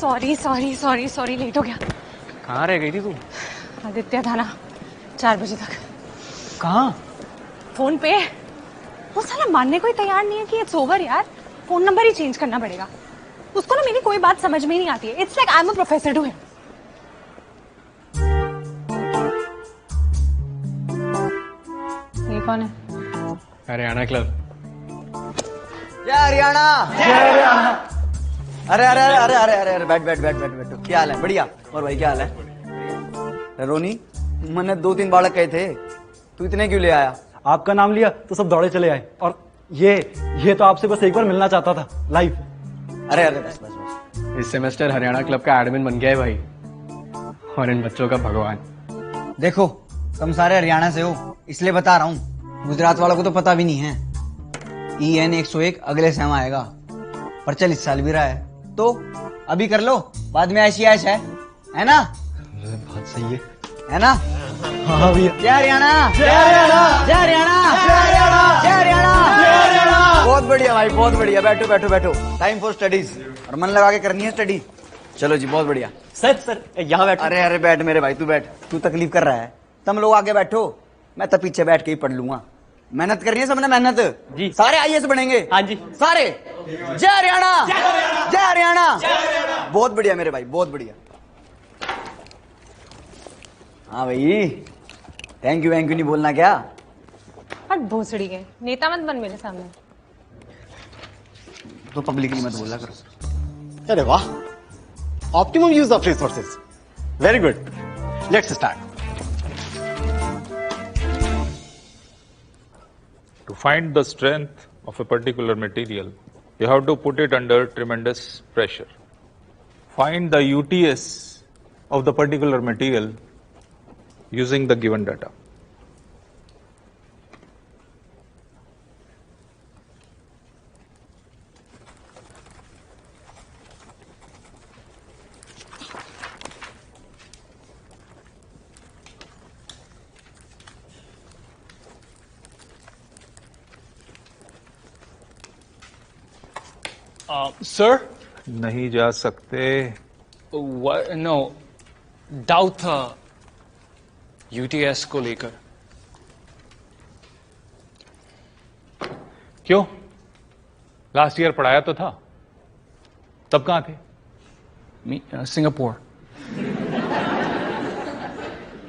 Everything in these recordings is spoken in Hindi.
Sorry sorry sorry sorry, late हो गया। कहाँ रह गई थी तू? आदित्य था ना 4 बजे तक। कहाँ? फोन पे। वो साला मानने को ही तैयार नहीं है कि इट्स ओवर यार, फोन नंबर ही चेंज करना पड़ेगा। उसको ना मेरी कोई बात समझ में ही नहीं आती है। It's like I am a professor to him. ये कौन है? हरियाणा क्लब। जय हरियाणा। जय हरियाणा। अरे अरे अरे अरे अरे अरे बैठ बैठ बैठ बैठ बैठो। क्या हाल है? बढ़िया। और भाई क्या हाल है? रोनी, मैंने 2-3 बालक कहे थे, तू इतने क्यों ले आया? आपका नाम लिया तो सब दौड़े चले आए। और ये तो आपसे बस एक बार मिलना चाहता था लाइव। अरे अरे बस बस बस। इस सेमेस्टर हरियाणा क्लब का एडमिन बन गया है भाई, और इन बच्चों का भगवान। देखो, तुम सारे हरियाणा से हो इसलिए बता रहा हूँ, गुजरात वालों को तो पता भी नहीं है। EN 101 अगले सेम आएगा, पर चल इस साल भी रहा है तो अभी कर लो, बाद में ऐसी ऐश है ना? बात सही है ना? हाँ भैया। जय हरियाणा। जय हरियाणा। जय हरियाणा। जय हरियाणा। जय हरियाणा। जय हरियाणा। बहुत बढ़िया भाई, बहुत बढ़िया। बैठो बैठो बैठो। टाइम फॉर स्टडीज, और मन लगा के करनी है स्टडी। चलो जी, बहुत बढ़िया। सर यहाँ बैठो। अरे अरे बैठ मेरे भाई, तू बैठ। तू तकलीफ कर रहा है, तुम लोग आगे बैठो, मैं तब पीछे बैठ के ही पढ़ लूंगा। मेहनत करनी है सबने, मेहनत जी। सारे IAS बनेंगे। हाँ जी सारे। जय हरियाणा। जय हरियाणा। बहुत बढ़िया मेरे भाई, बहुत बढ़िया। हाँ भाई, थैंक यू नहीं बोलना क्या? हट भोसड़ी के, नेता मत बन मेरे सामने। तो पब्लिकली मत बोला करो। अरे वाह, optimum use of resources, very good. Let's start. To find the strength of a particular material, you have to put it under tremendous pressure. Find the UTS of the particular material using the given data. Sir नहीं जा सकते। नो डाउट था UTS को लेकर। क्यों? लास्ट ईयर पढ़ाया तो था, तब कहां थे? सिंगापुर।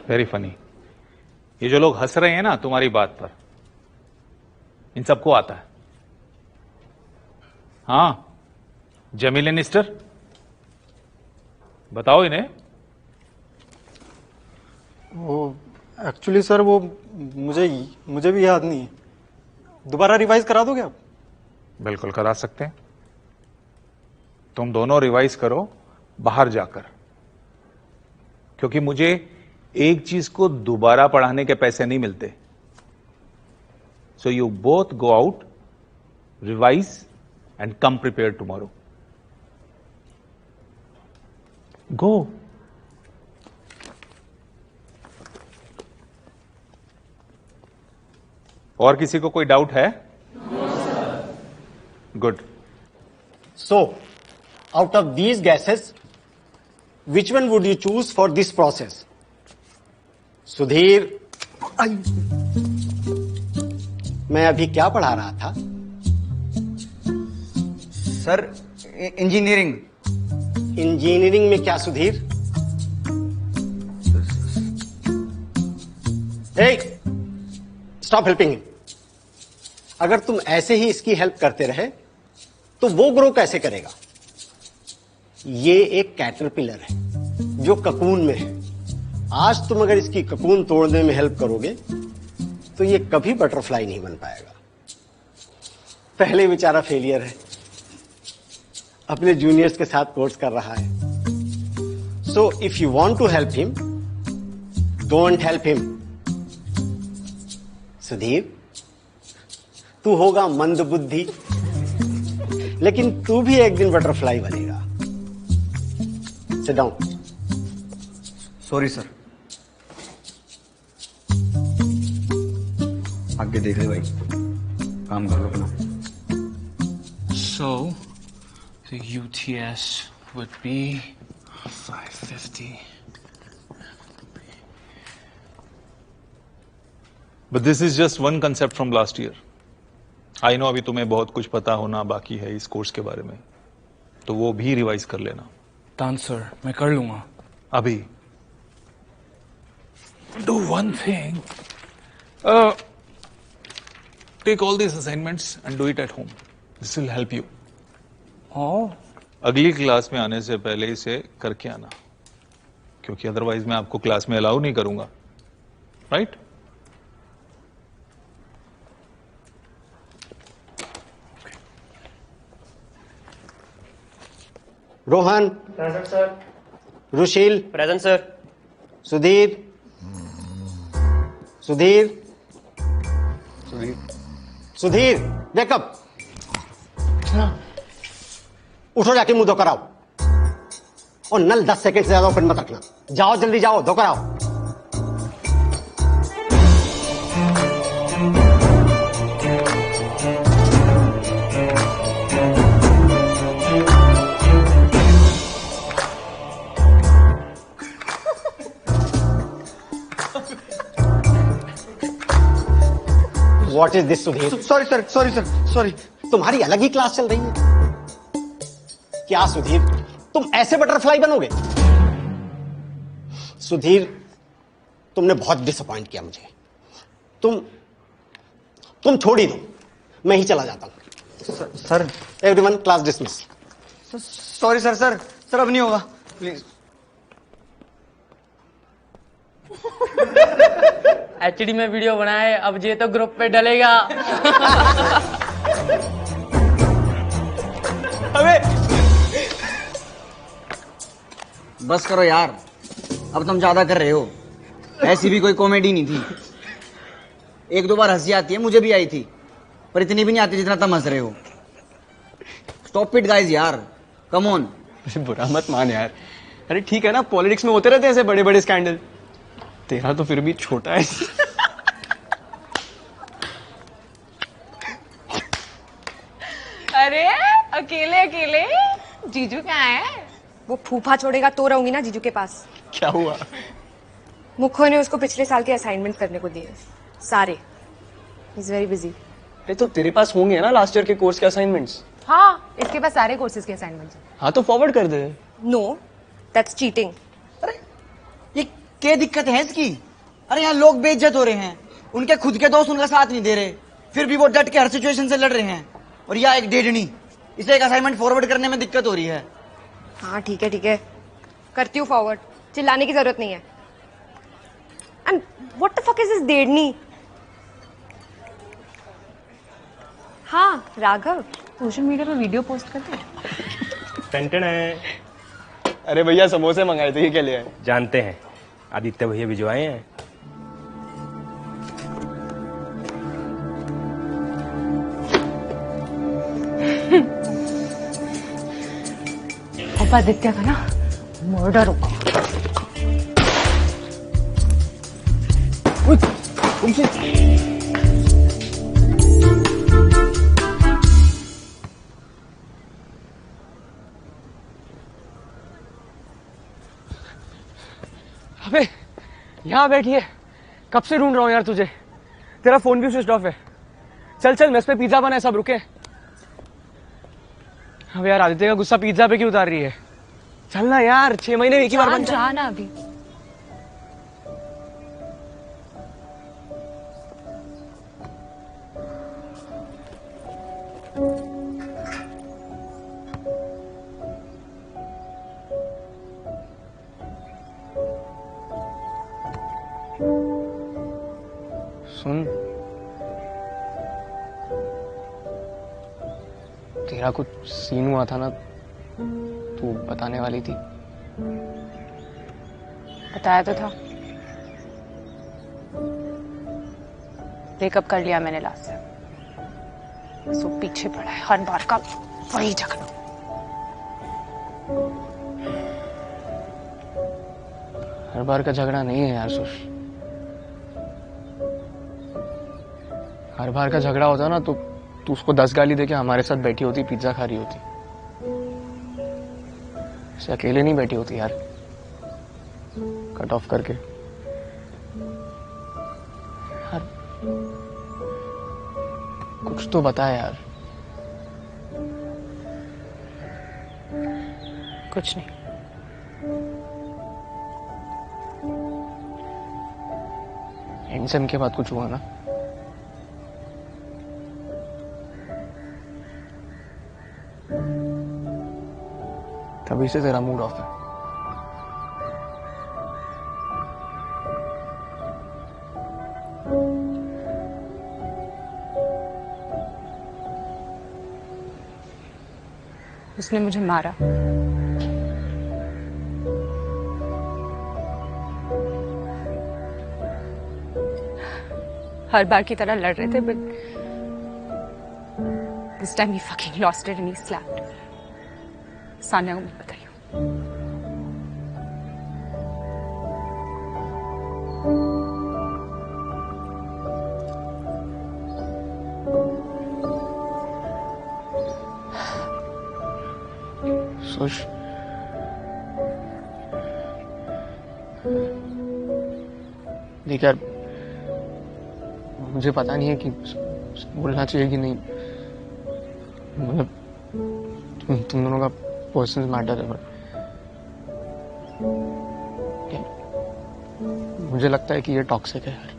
Very funny. ये जो लोग हंस रहे हैं ना तुम्हारी बात पर, इन सबको आता है। हाँ, जेमी लेनिस्टर, बताओ इन्हें। वो एक्चुअली सर वो मुझे भी याद नहीं है, दोबारा रिवाइज करा दोगे आप? बिल्कुल करा सकते हैं। तुम दोनों रिवाइज करो बाहर जाकर, क्योंकि मुझे एक चीज को दोबारा पढ़ाने के पैसे नहीं मिलते। So you both go out, revise and come prepared tomorrow. Go. और किसी को कोई डाउट है? Good. So, out of these gases, which one would you choose for this process? Sudhir, मैं अभी क्या पढ़ा रहा था? Sir, engineering. इंजीनियरिंग में क्या सुधीर? Stop helping him. अगर तुम ऐसे ही इसकी हेल्प करते रहे तो वो ग्रो कैसे करेगा? ये एक कैटरपिलर है जो ककून में है। आज तुम अगर इसकी ककून तोड़ने में हेल्प करोगे तो ये कभी बटरफ्लाई नहीं बन पाएगा। पहले बेचारा फेलियर है, अपने जूनियर्स के साथ कोर्स कर रहा है। So if you want to help him, don't help him. Sudhir, तू होगा मंद बुद्धि, लेकिन तू भी एक दिन बटरफ्लाई बनेगा। Sit down. Sorry sir. आगे देख ले भाई, काम कर लो अपना। So the UTS would be 550. But this is just one concept from last year. I know अभी तुम्हें बहुत कुछ पता होना बाकी है इस कोर्स के बारे में, तो वो भी रिवाइज कर लेना. डन सर, मैं कर लूंगा. अभी do one thing. Take all these assignments and do it at home. This will help you. Oh, अगली क्लास में आने से पहले इसे करके आना, क्योंकि अदरवाइज मैं आपको क्लास में अलाउ नहीं करूंगा. Right? Rohan. Present sir. Rushil. Present sir. Sudhir. Sudhir. Sudhir wake up. उठो, जाके मुंह धोकर आओ. और नल 10 सेकंड से ज्यादा ओपन मत रखना. जाओ जल्दी जाओ, धोकर आओ. What is this, Sudhir? Sorry sir, sorry sir, sorry. तुम्हारी अलग ही क्लास चल रही है क्या सुधीर? तुम ऐसे बटरफ्लाई बनोगे? सुधीर, तुमने बहुत डिसअपॉइंट किया मुझे. तुम छोड़ ही दो, मैं ही चला जाता हूं. Sir, everyone, class dismiss. Sorry sir, sir, sir अब नहीं होगा, प्लीज. एचडी में वीडियो बनाए, अब ये तो ग्रुप पे डलेगा. अबे बस करो यार, अब तुम ज्यादा कर रहे हो. ऐसी भी कोई कॉमेडी नहीं थी. एक दो बार हंसी आती है, मुझे भी आई थी, पर इतनी भी नहीं आती जितना तुम हंस रहे हो. स्टॉप इट गाइस यार, कम ऑन. बुरा मत मान यार. अरे ठीक है ना, पॉलिटिक्स में होते रहते हैं ऐसे बड़े बड़े स्कैंडल. तेरा तो फिर भी छोटा है. अरे अकेले अकेले जीजू कहाँ है? वो फूफा छोड़ेगा तो रहूंगी ना जीजू के पास. क्या हुआ? मुखो ने उसको पिछले साल के असाइनमेंट करने को दिए सारे. Is very busy. अरे तो तेरे पास होंगे ना लास्ट ईयर के कोर्स के असाइनमेंट्स. हाँ, इसके पास सारे कोर्सेज के असाइनमेंट्स हैं. हाँ तो फॉरवर्ड कर दे. No, that's cheating. ये क्या दिक्कत है इसकी? अरे यहाँ लोग बेइज्जत हो रहे हैं, उनके खुद के दोस्त उनका साथ नहीं दे रहे, फिर भी वो डट के हर सिचुएशन से लड़ रहे हैं. और यह एक डेढ़नी, इसे एक असाइनमेंट फॉरवर्ड करने में दिक्कत हो रही है. हाँ ठीक है ठीक है, करती हूँ फॉरवर्ड. चिल्लाने की जरूरत नहीं है. And what the fuck is this डेढ़नी? हाँ राघव, सोशल मीडिया पे वीडियो पोस्ट करते हैं. टेंटन है. अरे भैया समोसे मंगाए थे, ये क्या ले आए? जानते हैं, आदित्य भैया भिजवाए हैं. अब आदित्य का ना मर्डर होगा. अबे यहाँ बैठिए, कब से ढूंढ रहा हूँ यार तुझे. तेरा फोन भी स्विच ऑफ है. चल चल, मेस पे पिज्जा बना है, सब रुके. अब यार आदित्य का गुस्सा पिज्जा पे क्यों उतार रही है? चल ना यार, 6 महीने एक ही बार बनता है. जाना अभी. सुन, तेरा कुछ सीन हुआ था ना, तू बताने वाली थी. बताया तो था. ब्रेकअप कर लिया मैंने लास्ट से. बस वो पीछे पड़ा है हर बार का वही झगड़ा. हर बार का झगड़ा नहीं है यार सुश. हर बार का झगड़ा होता ना तो तू उसको 10 गाली देके हमारे साथ बैठी होती, पिज्जा खा रही होती. ऐसे अकेले नहीं बैठी होती यार, कट ऑफ करके। यार कुछ तो बता यार। कुछ नहीं। एग्जाम के बाद कुछ हुआ ना? तभी से तेरा मूड ऑफ है। उसने मुझे मारा। हर बार की तरह लड़ रहे थे, but this time he fucking lost it and he slapped. Sanya को मैं बताई हूँ। सोच, देख यार, मुझे पता नहीं है कि बोलना चाहिए कि नहीं, मतलब तुम दोनों का पर्सनल मैटर है, बट मुझे लगता है कि ये टॉक्सिक है यार।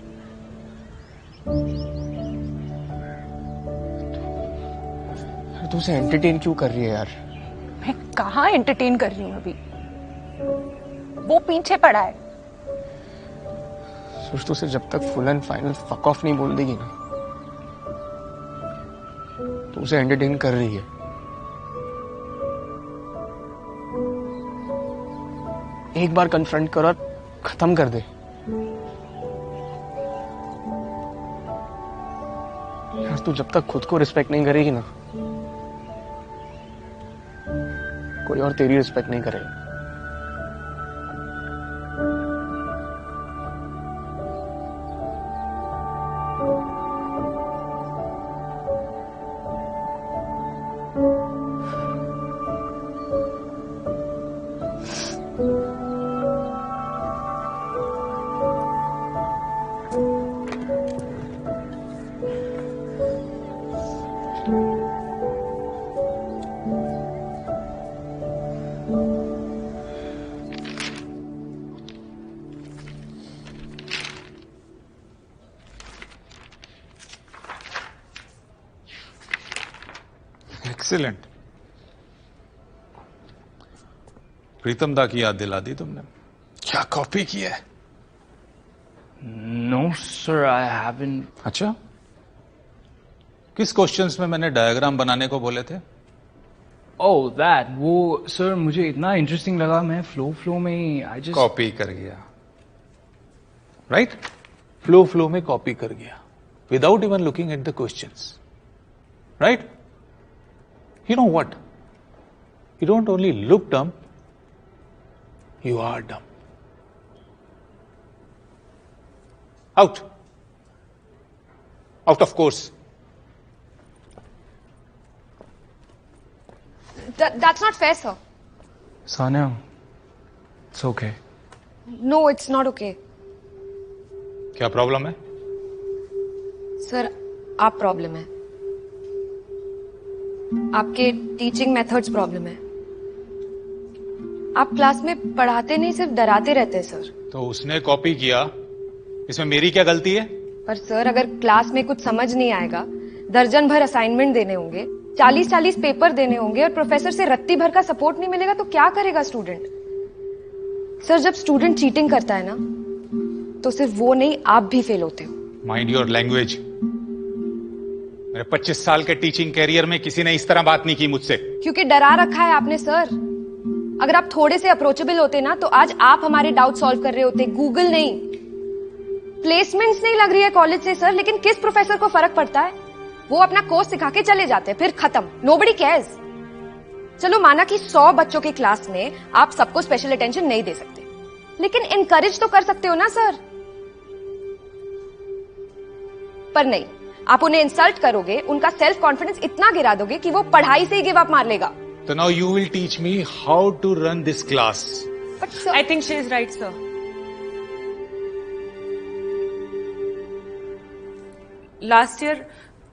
तू उसे एंटरटेन क्यों कर रही है यार? मैं कहाँ एंटरटेन कर रही हूँ अभी? वो पीछे पड़ा है। सोच, तो उसे जब तक full and final fuck off नहीं बोल देगी ना, तो उसे एंटरटेन कर रही है। एक बार कन्फ्रंट कर और खत्म कर दे। यार तू जब तक खुद को रिस्पेक्ट नहीं करेगी ना, कोई और तेरी रिस्पेक्ट नहीं करेगा। एक्सीलेंट। प्रीतम दा की याद दिला दी तुमने। क्या कॉपी की है? No, sir, I haven't. अच्छा, किस क्वेश्चंस में मैंने डायग्राम बनाने को बोले थे? Oh, that. वो सर मुझे इतना इंटरेस्टिंग लगा, मैं फ्लो में I just. कॉपी कर गया, राइट? फ्लो में कॉपी कर गया, without even looking at the questions, right? You know what? You don't only look dumb, you are dumb. Out. Out of course. That's not fair, sir. Sanya, it's okay. No, it's not okay. क्या प्रॉब्लम है? सर, आप प्रॉब्लम है। आपके टीचिंग मेथड्स प्रॉब्लम है। आप क्लास में पढ़ाते नहीं, सिर्फ डराते रहते हैं सर। तो उसने कॉपी किया, इसमें मेरी क्या गलती है? पर सर, अगर क्लास में कुछ समझ नहीं आएगा, दर्जन भर असाइनमेंट देने होंगे, 40-40 पेपर देने होंगे और प्रोफेसर से रत्ती भर का सपोर्ट नहीं मिलेगा तो क्या करेगा स्टूडेंट? सर, जब स्टूडेंट चीटिंग करता है ना, तो सिर्फ वो नहीं, आप भी फेल होते हो। Mind your language. मेरे 25 साल के टीचिंग कैरियर में किसी ने इस तरह बात नहीं की मुझसे। क्योंकि डरा रखा है आपने सर। अगर आप थोड़े से अप्रोचेबल होते ना, तो आज आप हमारे डाउट सॉल्व कर रहे होते, गूगल नहीं। प्लेसमेंट्स नहीं लग रही है कॉलेज से सर, लेकिन किस प्रोफेसर को फर्क पड़ता है? वो अपना कोर्स सिखा के चले जाते हैं, फिर खत्म, नोबडी केयर्स। चलो माना कि 100 बच्चों की क्लास में आप सबको स्पेशल अटेंशन नहीं दे सकते, लेकिन इनकरेज तो कर सकते हो ना सर। पर नहीं, आप उन्हें इंसल्ट करोगे, उनका सेल्फ कॉन्फिडेंस इतना गिरा दोगे कि वो पढ़ाई से ही गिव अप मार लेगा। So now you will teach me how to run this class. But sir, I think she is right, sir. Last year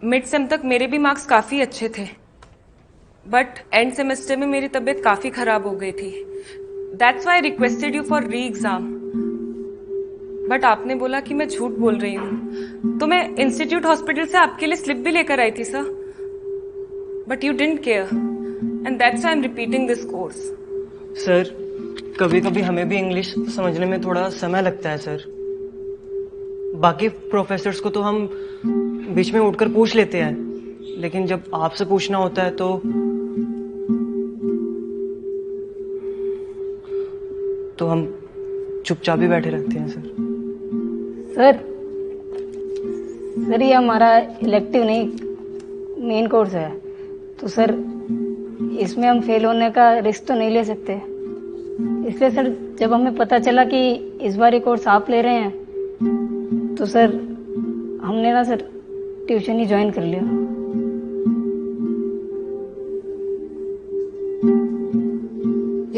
mid sem तक मेरे भी मार्क्स काफी अच्छे थे, बट एंड सेमेस्टर में मेरी तबीयत काफी खराब हो गई थी. That's why I requested you for री एग्जाम. बट आपने बोला कि मैं झूठ बोल रही हूँ, तो मैं इंस्टीट्यूट हॉस्पिटल से आपके लिए स्लिप भी लेकर आई थी sir. But you didn't care and that's why I am repeating this course. Sir कभी कभी हमें भी इंग्लिश समझने में थोड़ा समय लगता है सर. बाकी प्रोफेसर्स को तो हम बीच में उठकर पूछ लेते हैं, लेकिन जब आपसे पूछना होता है तो हम चुपचाप ही बैठे रहते हैं सर. सर ये हमारा इलेक्टिव नहीं मेन कोर्स है, तो सर इसमें हम फेल होने का रिस्क तो नहीं ले सकते. इसलिए सर जब हमें पता चला कि इस बार ये कोर्स आप ले रहे हैं, तो सर हमने ना सर ट्यूशन ही ज्वाइन कर लिया.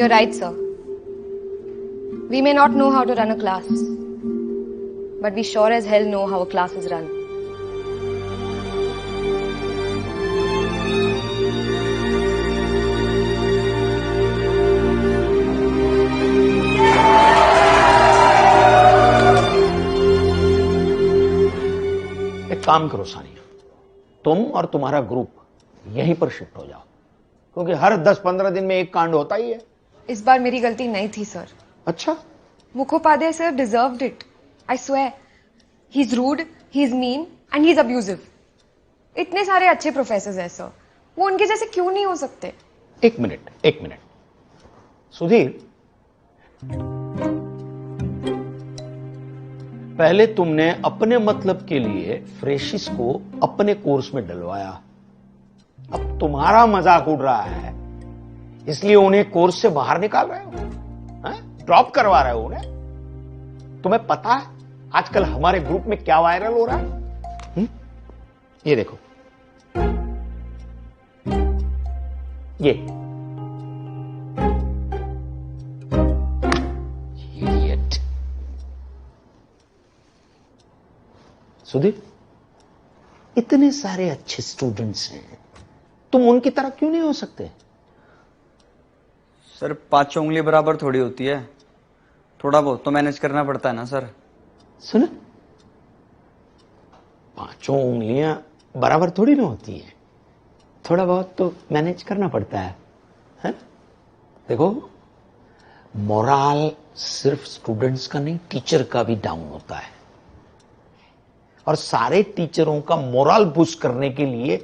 you're right, sir. We may not know how to run a class, but we sure as hell know how a class is run. एक काम करो सानिया, तुम और तुम्हारा ग्रुप यहीं पर शिफ्ट हो जाओ, क्योंकि हर 10-15 दिन में एक कांड होता ही है. इस बार मेरी गलती नहीं थी सर. अच्छा, Mukhopadhyay sir deserved it. I swear he is rude, he is mean and he is abusive. इतने सारे अच्छे प्रोफेसर्स हैं सर, वो उनके जैसे क्यों नहीं हो सकते? एक मिनट सुधीर, पहले तुमने अपने मतलब के लिए फ्रेशिस को अपने कोर्स में डलवाया. अब तुम्हारा मजाक उड़ रहा है, इसलिए उन्हें कोर्स से बाहर निकाल रहे हो, ड्रॉप करवा रहे हो उन्हें. तुम्हें पता है आजकल हमारे ग्रुप में क्या वायरल हो रहा है? ये देखो, ये Idiot. सुधीर, इतने सारे अच्छे स्टूडेंट्स हैं, तुम उनकी तरह क्यों नहीं हो सकते? सर 5 उंगली बराबर थोड़ी होती है, थोड़ा बहुत तो मैनेज करना पड़ता है ना सर. सुनो, 5 उंगलियां बराबर थोड़ी ना होती है, थोड़ा बहुत तो मैनेज करना पड़ता है? देखो, मोरल सिर्फ स्टूडेंट्स का नहीं, टीचर का भी डाउन होता है. और सारे टीचरों का मोरल बूस्ट करने के लिए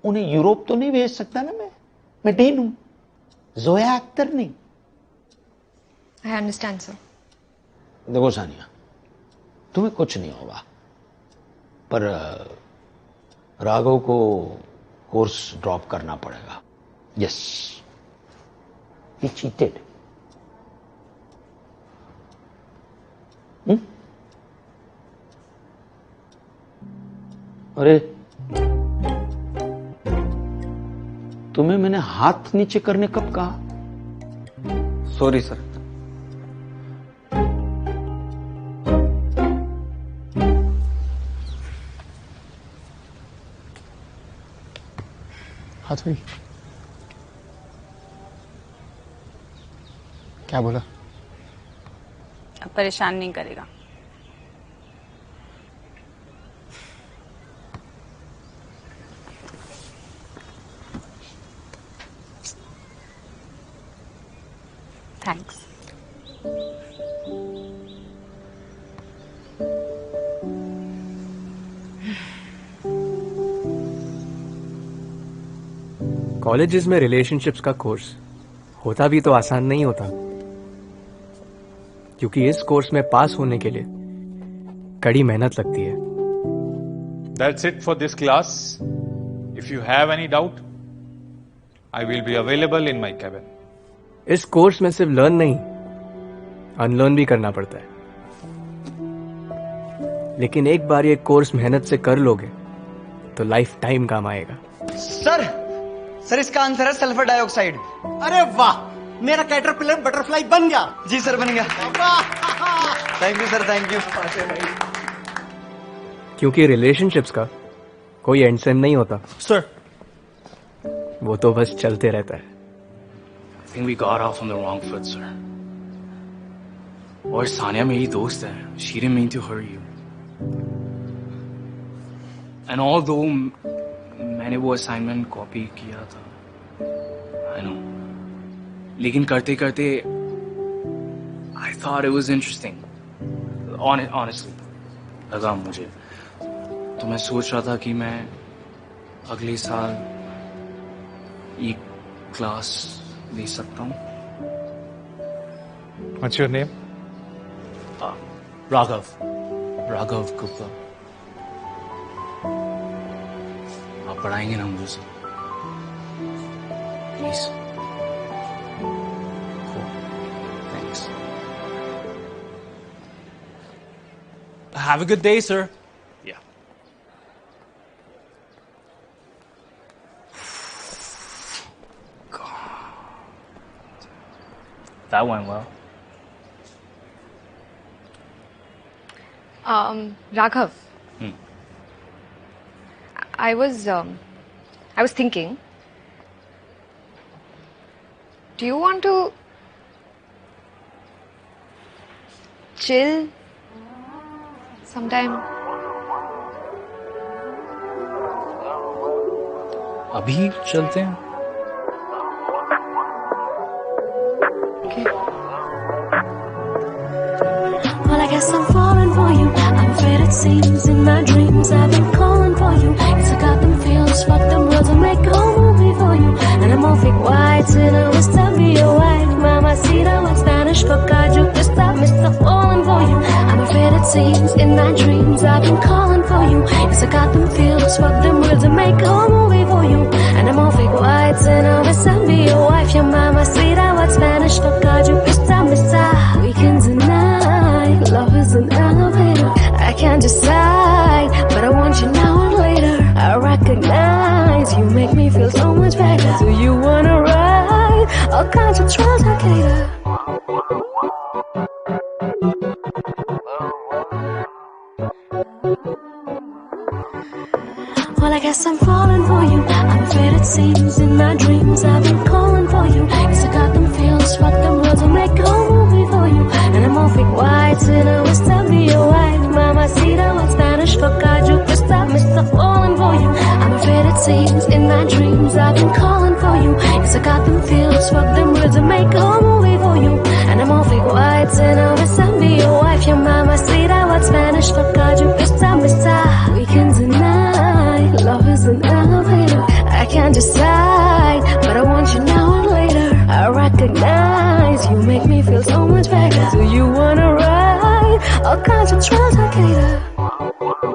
उन्हें यूरोप तो नहीं भेज सकता ना. मैं डीन हूं, जोया अख्तर नहीं. I understand sir. देखो सानिया, तुम्हें कुछ नहीं होगा, पर राघव को कोर्स ड्रॉप करना पड़ेगा. यस, ही चीटेड. अरे तुम्हें मैंने हाथ नीचे करने कब कहा? Sorry sir. हाथ हुई, क्या बोला? अब परेशान नहीं करेगा. थैंक्स. कॉलेजेस में रिलेशनशिप्स का कोर्स होता भी तो आसान नहीं होता, क्योंकि इस कोर्स में पास होने के लिए कड़ी मेहनत लगती है. That's it for this class. If you have any doubt, I will be available in my cabin. इस कोर्स में सिर्फ लर्न नहीं, अनलर्न भी करना पड़ता है. लेकिन एक बार ये कोर्स मेहनत से कर लोगे तो लाइफ टाइम काम आएगा. सर सर इसका आंसर है सल्फर डाइऑक्साइड। अरे वाह, मेरा कैटरपिलर बटरफ्लाई बन गया। जी सर बन गया। Thank you sir, thank you. क्योंकि रिलेशनशिप्स का कोई एंड सेम नहीं होता सर। वो तो बस चलते रहता है। I think we got off on the wrong foot, sir. और सानिया मेरी दोस्त है. She didn't mean to hurt you. And although मैंने वो assignment copy किया था, I know. लेकिन करते करते I thought it was interesting. Honestly, लगा मुझे. तो मैं सोच रहा था कि मैं अगले साल एक क्लास ले सकता हूँ. What's your name? Raghav Gupta. आप पढ़ाएंगे ना मुझे सब? Please. Cool. Thanks. Have a good day, sir. Yeah. That went well. Raghav. I was thinking, do you want to chill sometime? अभी चलते हैं. Well, I guess I'm falling for you. I'm afraid it seems in my dreams I've been calling for you. Yes, I got them feels, fuck them words, I'll make a whole movie for you. And I'm all fake white, and I wish to be your wife. Mamacita, like Spanish for caju, Mr. Falling for you. I'm afraid it seems in my dreams I've been calling for you. Yes, I got them feels, fuck them words, I'll make a whole movie for you. And I'm all fake white, and I wish to be your wife. Your mamacita, like Spanish for caju, Mr. Weekends and night, love is an elevator. I can't decide, but I want you now or later. I recognize you make me feel so much better. Do you wanna ride all kinds of trails I cater? Well, I guess I'm falling for you. I'm afraid it seems in my dreams I've been calling for you. Yes, I got them feels, fuck them words, I'll make a whole movie for you. And I'm all fake white, and I wish to be your wife. Mamacita, like Spanish for caju, Mr. Falling for you. I'm afraid it seems in my dreams I've been calling for you. Yes, I got them feels, fuck them words, I'll make a whole movie for you. And I'm all fake white, and I wish to be your wife. Your mamacita, like Spanish for caju, Mr. Weekends and night, love is an elevator. I can't decide, but I want you now or later. I recognize you make me feel so much better. Do you wanna ride all kinds of trails I cater?